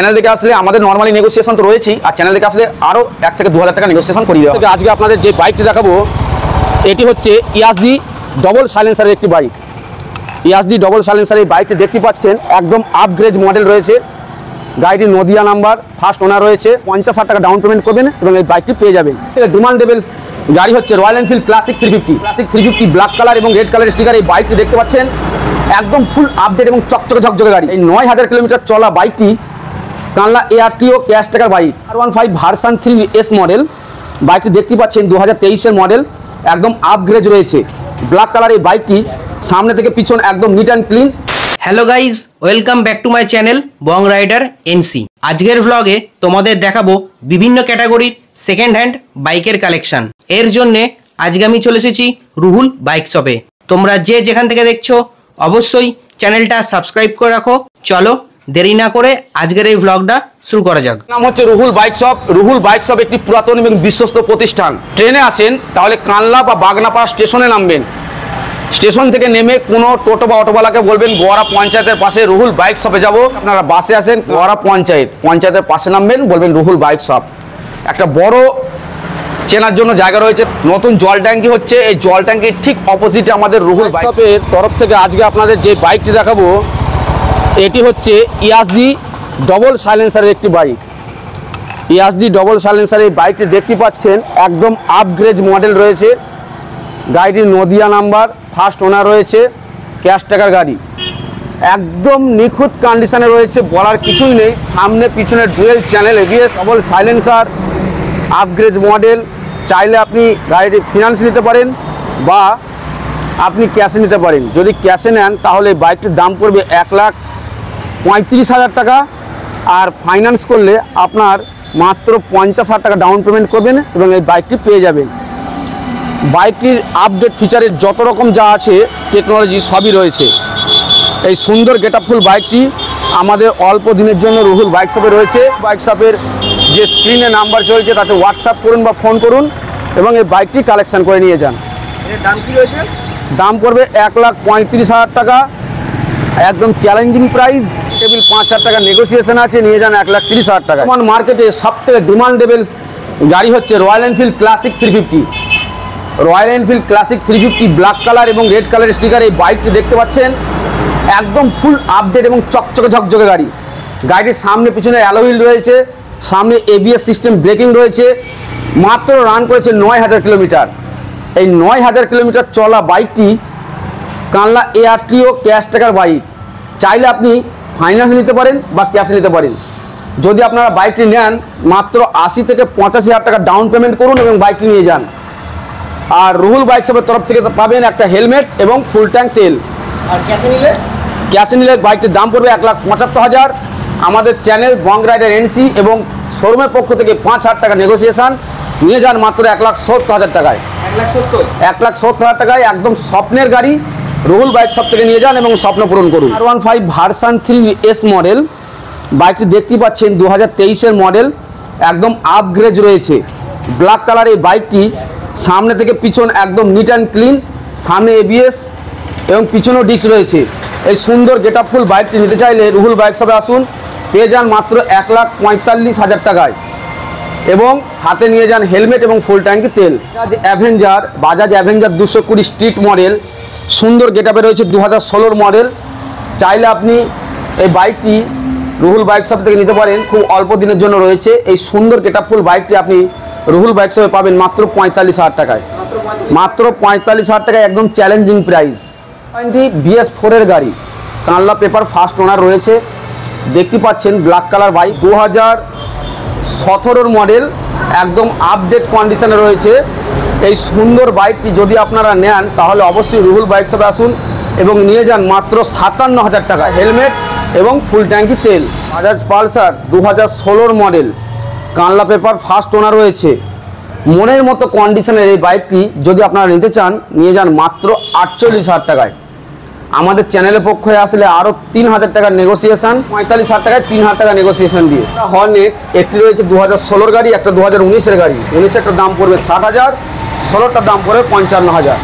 Channel থেকে আসলে আমাদের নরমালি নেগোসিয়েশন তো রয়েছেই, আর চ্যানেল থেকে আসলে আরও 1 থেকে 2,000 টাকা নেগোসিয়েশন করিয়ে দেওয়া। আজকে আপনাদের যে বাইকটি দেখাবো এটি হচ্ছে ইয়াজদি ডবল সাইলেন্সারের একটি বাইক। ইয়াজদি ডবল সাইলেন্সারের বাইকটি দেখতে পাচ্ছেন একদম আপগ্রেড মডেল রয়েছে। গাড়িটি নদিয়া নাম্বার, ফার্স্ট ওনার রয়েছে। 50,000 টাকা ডাউন পেমেন্ট করবেন এবং এই বাইকটি পেয়ে যাবেন। ডিমান্ডেবল গাড়ি হচ্ছে royal Enfield classic 350 black colour এবং রেড কালারের স্টিকার। এই বাইকটি দেখতে পাচ্ছেন একদম ফুল আপডেট এবং চকচকে ঝকঝকে গাড়ি। এই 9,000 কিলোমিটার চলা বাইকটি কানলা ARTO ক্যাশ টাকার bike. R15 version 3S model বাইকটি দেখতে পাচ্ছেন 2023-এর মডেল, একদম আপগ্রেড রয়েছে। ব্ল্যাক কালার এই বাইকটি সামনে থেকে পিছন একদম neat and clean. Hello guys, welcome back to my channel Bong rider NC। আজকের ভ্লগে তোমাদের দেখাবো বিভিন্ন ক্যাটাগরির সেকেন্ড হ্যান্ড বাইকের কালেকশন। এর জন্য আজকে আমি চলে এসেছি রুহুল বাইক শপে। তোমরা যে যেখান থেকে দেখছো অবশ্যই চ্যানেলটা সাবস্ক্রাইব করে রাখো। চলো দেরি না করে আজকের এই ভ্লগটা শুরু করা যাক। নাম হচ্ছে Ruhul bike shop. Ruhul bike shop একটি পুরাতন এবং বিশ্বস্ত প্রতিষ্ঠান। ট্রেনে আসেন তাহলে কানলা বা বাগনাপাড়া স্টেশনে নামবেন। স্টেশন থেকে নেমে কোনো টোটো বা অটোওয়ালাকে বলবেন গোয়ারা পঞ্চায়েতের পাশে রুহুল বাইক শপে যাব। আপনারা বাসে আসেন গোয়ারা পঞ্চায়েতের পাশে নামবেন, বলবেন রুহুল বাইক শপ। একটা বড় চেনার জন্য জায়গা রয়েছে। নতুন জল ট্যাঙ্কি হচ্ছে, এই জল ট্যাঙ্কির ঠিক অপোজিটে আমাদের রুহুল বাইক শপের তরফ থেকে আজকে আপনাদের যে বাইকটি দেখাবো এটি হচ্ছে ইয়াজদি ডবল সাইলেন্সারের একটি বাইক। ইয়াজদি ডবল সাইলেন্সারের এই বাইকটি দেখতে পাচ্ছেন একদম আপগ্রেড মডেল রয়েছে। গাড়িটির নদিয়া নাম্বার, ফার্স্ট ওনার রয়েছে, ক্যাশ টাকার গাড়ি। একদম নিখুঁত কন্ডিশনে রয়েছে, বলার কিছুই নেই। সামনে পিছনে dual channel ABS, double silencer, upgrade model. চাইলে আপনি গাড়িটি ফিনান্স নিতে পারেন বা আপনি ক্যাশে নিতে পারেন। যদি ক্যাশে নেন তাহলে বাইকটির দাম পড়বে 1,35,000 টাকা, আর ফাইন্যান্স করলে আপনার মাত্র 50,000 টাকা ডাউন পেমেন্ট করবেন এবং এই বাইকটি পেয়ে যাবেন। বাইকটির আপডেট ফিচারের যত রকম যা আছে টেকনোলজি সবই রয়েছে। এই সুন্দর গেটআপফুল বাইকটি আমাদের অল্প দিনের জন্য রুহুল বাইক শপে রয়েছে। বাইক শপের যে স্ক্রিনে নাম্বার চলছে তাতে হোয়াটসঅ্যাপ করুন বা ফোন করুন এবং এই বাইকটি কালেকশন করে নিয়ে যান। এর দাম কি রয়েছে? দাম পড়বে 1,35,000 টাকা, একদম চ্যালেঞ্জিং প্রাইস। টেবিল 5,000 টাকা নেগোসিয়েশন আছে, নিয়ে যান 1,30,000 টাকা। আমার মার্কেটে সবথেকে ডিমান্ডেবল গাড়ি হচ্ছে royal Enfield classic 350। Royal Enfield classic 350 black colour এবং রেড কালারের স্টিকার। এই বাইকটি দেখতে পাচ্ছেন একদম ফুল আপডেট এবং চকচকে ঝকঝকে গাড়ি। গাড়িটির সামনে পিছনে অ্যালয় রয়েছে, সামনে ABS সিস্টেম ব্রেকিং রয়েছে। মাত্র রান করেছে 9,000 কিলোমিটার। এই 9,000 কিলোমিটার চলা বাইকটি কানলা ARTO ক্যাশ টাকার বাইক। চাইলে আপনি ফাইন্যান্স নিতে পারেন বা ক্যাশে নিতে পারেন। যদি আপনারা বাইকটি নেন মাত্র 80 থেকে 85,000 টাকা ডাউন পেমেন্ট করুন এবং বাইকটি নিয়ে যান। আর রুহুল বাইক শপের তরফ থেকে পাবেন একটা হেলমেট এবং ফুল ট্যাঙ্ক তেল। আর ক্যাশে নিলে বাইকটির দাম পড়বে 1,75,000। আমাদের চ্যানেল বং রাইডার NC এবং শোরুমের পক্ষ থেকে 5,000 টাকা নেগোসিয়েশন, নিয়ে যান মাত্র 1,70,000 টাকায়। 1,70,000 টাকায় একদম স্বপ্নের গাড়ি রুহুল বাইক শপ থেকে নিয়ে যান এবং স্বপ্ন পূরণ করুন। R15 ভার্সন 3S মডেল বাইকটি দেখতে পাচ্ছেন 2023-এর মডেল, একদম আপগ্রেড রয়েছে। ব্ল্যাক কালার এই বাইকটি সামনে থেকে পিছন একদম নিট অ্যান্ড ক্লিন, সামনে ABS এবং পিছনেও ডিস্ক রয়েছে। এই সুন্দর গেটআপফুল বাইকটি নিতে চাইলে রুহুল বাইক শপে আসুন, পেয়ে যান মাত্র 1,45,000 টাকায় এবং সাথে নিয়ে যান হেলমেট এবং ফুল ট্যাঙ্কি তেল। বাজাজ অ্যাভেঞ্জার 220 স্ট্রিট মডেল, সুন্দর গেটআপে রয়েছে, 2016 মডেল। চাইলে আপনি এই বাইকটি রুহুল বাইক শপ থেকে নিতে পারেন, খুব অল্প দিনের জন্য রয়েছে। এই সুন্দর গেটআপফুল বাইকটি আপনি রুহুল বাইক শপে পাবেন মাত্র 45,000 টাকায়। মাত্র 45,000 টাকায় একদম চ্যালেঞ্জিং প্রাইস। BS4 এর গাড়ি, কানলা পেপার, ফার্স্ট ওনার রয়েছে। দেখতে পাচ্ছেন ব্ল্যাক কালার বাইক, 2017 মডেল, একদম আপডেট কন্ডিশনে রয়েছে। এই সুন্দর বাইকটি যদি আপনারা নেন তাহলে অবশ্যই রুহুল বাইক শপে আসুন এবং নিয়ে যান মাত্র 57,000 টাকা, হেলমেট এবং ফুল ট্যাঙ্কি তেল। বাজাজ পালসার 2016 মডেল, কানলা পেপার, ফার্স্ট ওনার রয়েছে। মনের মতো কন্ডিশনের এই বাইকটি যদি আপনারা নিতে চান নিয়ে যান মাত্র 48,000 টাকায়। আমাদের চ্যানেলের পক্ষ হয়ে আসলে আরও 3,000 টাকার নেগোসিয়েশন, 45,000 টাকায় 3,000 টাকা নেগোসিয়েশন দিয়ে। হর্নেট একটি রয়েছে 2016 গাড়ি, একটা 2019-এর গাড়ি। 19-এরটার দাম পড়বে 60,000, 16টার দাম পড়বে 55,000।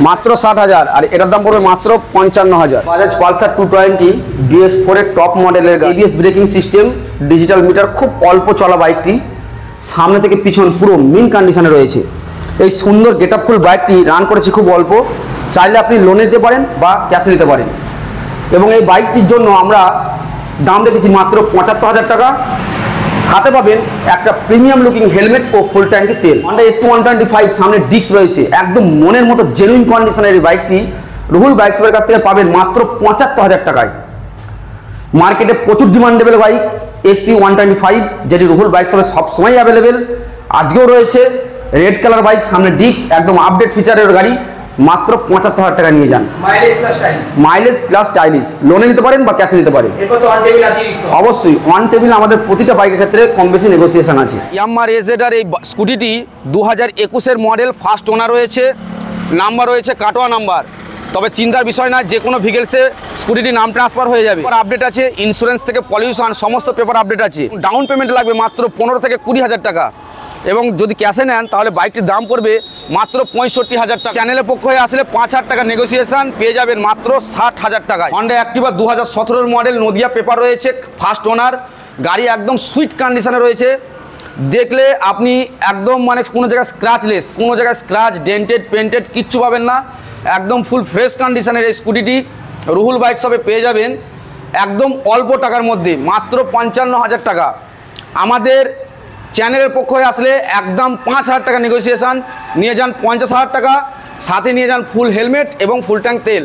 মাত্র 60,000, আর এটার দাম পড়বে মাত্র 55,000। বাজাজ পালসার 220 BS4 এর টপ মডেলের ABS braking system, digital meter, খুব অল্প চলা বাইকটি, সামনে থেকে পিছন পুরো মিন কন্ডিশনে রয়েছে। এই সুন্দর গেটআপফুল বাইকটি রান করেছে খুব অল্প, চাইলে আপনি লোনে নিতে পারেন বা ক্যাশে নিতে পারেন। এবং এই বাইকটির জন্য আমরা দাম রেখেছি মাত্র 75,000 টাকা। সাথে পাবেন একটা প্রিমিয়াম লুকিং হেলমেট ও ফুল ট্যাঙ্কি তেল। হন্ডা ST 125 সামনে ডিস্ক রয়েছে, একদম মনের মতো জেনুইন কন্ডিশনের এই বাইকটি রুহুল বাইকসের কাছ থেকে পাবেন মাত্র 75,000 টাকায়। মার্কেটে প্রচুর ডিমান্ডেবল বাইক ST 125, যেটি রুহুল বাইকসের সবসময় অ্যাভেলেবেল, আজকেও রয়েছে। রেড কালার বাইক, সামনে ডিস্ক, একদম আপডেট ফিচারের গাড়ি, মাত্র 75,000 টাকা নিয়ে যান। মাইলেজ প্লাস স্টাইলিশ, লোনে নিতে পারেন বা ক্যাশে নিতে পারেন। অবশ্যই অন টেবিল আমাদের প্রতিটা বাইকের ক্ষেত্রে কম বেশি নেগোসিয়েশন আছে। ইয়ামাহা রেজেডার এই স্কুটিটি 2021-এর মডেল, ফার্স্ট ওনার রয়েছে, নাম্বার রয়েছে কাটোয়া নাম্বার। তবে চিন্তার বিষয় না, যে কোনো ভিকেলসে স্কুটিটি নাম ট্রান্সফার হয়ে যাবে। আপডেট আছে, ইন্স্যুরেন্স থেকে পলিউশন সমস্ত পেপার আপডেট আছে। ডাউন পেমেন্ট লাগবে মাত্র 15 থেকে 20,000 টাকা, এবং যদি ক্যাশে নেন তাহলে বাইকটির দাম পড়বে মাত্র 65,000 টাকা। চ্যানেলের পক্ষ হয়ে আসলে 5,000 টাকা নেগোসিয়েশন পেয়ে যাবেন মাত্র 60,000 টাকায়। হন্ডা অ্যাক্টিভা 2017-এর মডেল, নদিয়া পেপার রয়েছে, ফার্স্ট ওনার গাড়ি, একদম সুইট কন্ডিশনে রয়েছে। দেখলে আপনি একদম মানে কোনো জায়গায় স্ক্র্যাচলেস, কোনো জায়গায় স্ক্র্যাচ, ডেন্টেড, পেন্টেড কিচ্ছু পাবেন না, একদম ফুল ফ্রেশ কন্ডিশনের এই স্কুটিটি রুহুল বাইক শপে পেয়ে যাবেন একদম অল্প টাকার মধ্যে, মাত্র 55,000 টাকা। আমাদের চ্যানেলের পক্ষ হয়ে আসলে একদম 5,000 টাকা নেগোসিয়েশন নিয়ে যান, 50,000 টাকা, সাথে নিয়ে যান ফুল হেলমেট এবং ফুল ট্যাঙ্ক তেল।